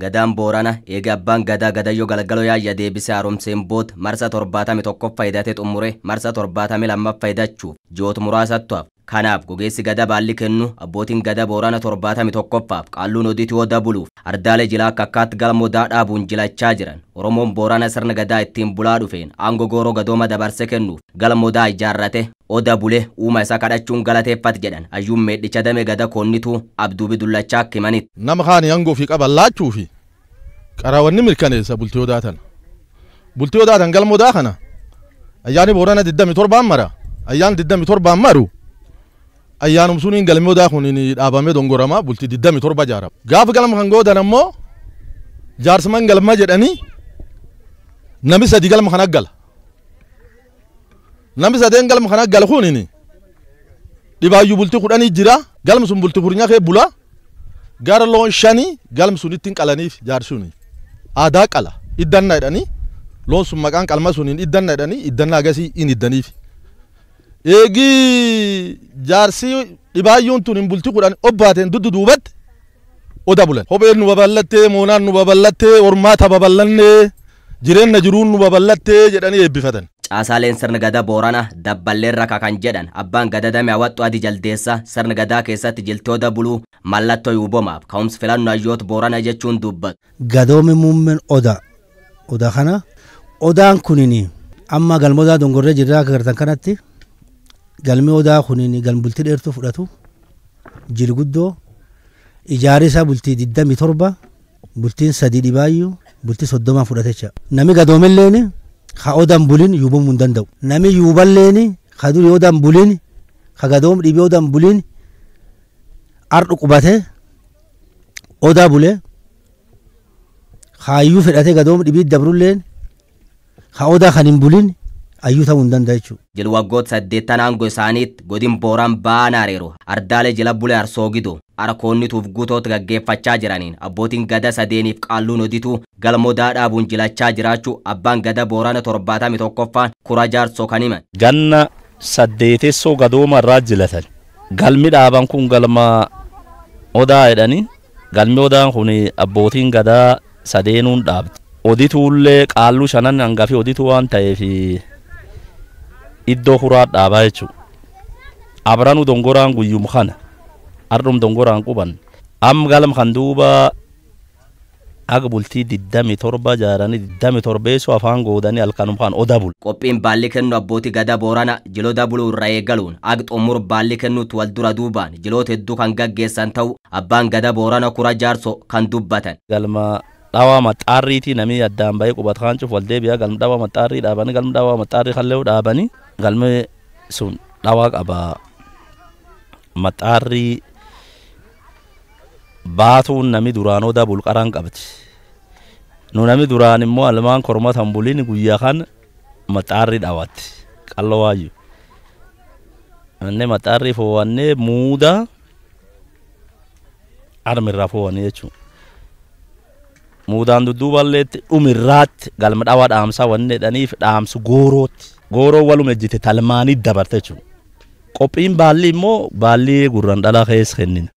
Gadaan Boorana eega abbaan gadaa Gadayyoo Galgaloo yaayya deebisee haaromseen boot marsa 71 fayyadate xumure marsa 72 fayyadachuuf ji'oota muraasatti hafe. Kanaaf gogeessi gadaa baalli kennu abbootiin gadaa Boorana 71ffaaf qaalluun odiitii odaa buluuf ardaalee jilaa akka akkaatti galmoo dhaabuun jilachaa jiran. Oromoon Boorana sirna gadaa ittiin bulaa dhufeen aangoo gooroo gadooma dabarse kennuuf galmoo ijaarrate oda bulee uuma isaa kadhachuun galateeffate jedhan ayyuun meedhicha dame gadaa koonnituu Abduubi Dullachaa akka himanitti. Nama kaan aangoo fi qaballaachuu fi qaraawwanni mirkaneessa bultii odaatan. Bultii odaatan galmoo kana ayyaani Boorana 27 mara ayyaan 27 maru. Ayyaanum suniin galmoo kun dhaabamee dongorama bultii 27 jaarama. Gaafa galma kan goodan ammoo jaarsaman galma jedhanii nami sadi galma kana gala. Nami sadeen galma kana gala kunini dhibaayyuu bultii 10 jira galma sun bultii 4 kee bula gara loon 5 galma sunittiin qalaniif jaarsuni aadaa qala iddanna jedhanii loon sun maqaan qalma suniin iddanna jedhanii iddanna agasii in iddaniif. Eegi jaarsi dhibaayyuun tun hin bultii 10 obbaateen duubatti oda bulan. Kopheen nu babal'attee moonaan nu babal'attee hormaata babal'annee jireenya jiruun nu babal'attee jedhanii eebbifatan. Caasaaleen sirna gadaa Boorana dabballeen raka kan jedhan abbaan gadaa dame hawwattu adii jaldeessa sirna gadaa keessatti jiltee oda buluu mallattoo yuubomaaf ka'umsi filannoo hayyoota Boorana jechuun dubbatu. Gadoomi muummeen oda kana odaan kunini amma galmodaa dongorree jirraa akka gartan kanatti galmi odaa kunini galmbultii dheertuu fudhatu jilguddoo ijaarisa bultii 27 bultiin 3 dhibaayyuu bultii 30 fudhatecha nami gadoomelleeni ka odan bulin yuubamuu hin danda'u nami yuuballeeni ka duri odan bulin ka gadoom dhibee odan bulin ardhu qubate odaa bule ka ayyuu fedhate gadoom dhibii dabrulleen ka odaa kan hin bulin ayyuu ta'uu hin danda'a jechuudha. Jil waggoota 8 aangoo isaaniitti godin Booraan baanaareeru ardaalee jila bulee arsoogidu arakoonnituuf guutoota gaggeeffachaa jiraniin abbootiin gadaa sadeeniif qaalluun odituu galmoo dhaabuun jilachaa jiraachuu abbaan gadaa Boorana 71ffaan kura jaarsoo kan himan. Ganna 8 gadooma irraa jilatan galmi dhaaban kun galma odaa jedhanii galmi odaan kun abbootiin gadaa sadeenuun dhaabde. Odituullee qaalluu 5 hangafi odituu waan ta'eef iddoo huraa dhaabaa jechuudha. Abraanu dongoraan guyyum kana ardum dongoraan quban am galma kan duuba aga bultii 27 jaaranii 27 afaan goodanii halkanum kan oda bul. Qophiin baalli kennu abbootii gadaa Boorana jiloota buluu irraa eegaluun aga xumur baalli kennuutti wal dura duubaan jiloota hedduu kan gaggeessan ta'u abbaan gadaa Boorana kura jaarsoo kan dubbatan. Galma dhawaa maxxaarriitii namni addaan bahee qubataan cuuf wal deebi'a galma dhawaa maxxaarrii dhaabanii galma dhawaa maxxaarrii kallee dhaabanii galmi sun dhawaa qaba maxxaarrii baatuun nami duraan odaa bulqaraan qabati. Nu nami duraan immoo almaan kormatan bulin guyyaa kan maxxaarrii dhaawatti qalloo waayyu. Annee maxxaarrii foowwannee muuda armirraa foowwanii jechuudha. Muudaan dudduuballeetti dhumirraatti galma dhawaa dhaamsaa wanni jedhaniif dhaamsu goorootti. Gooroo waluma ejjite talmaanii dabarte jechuudha. Qophiin baalli immoo baalli gurran dhalaa keessa kennina.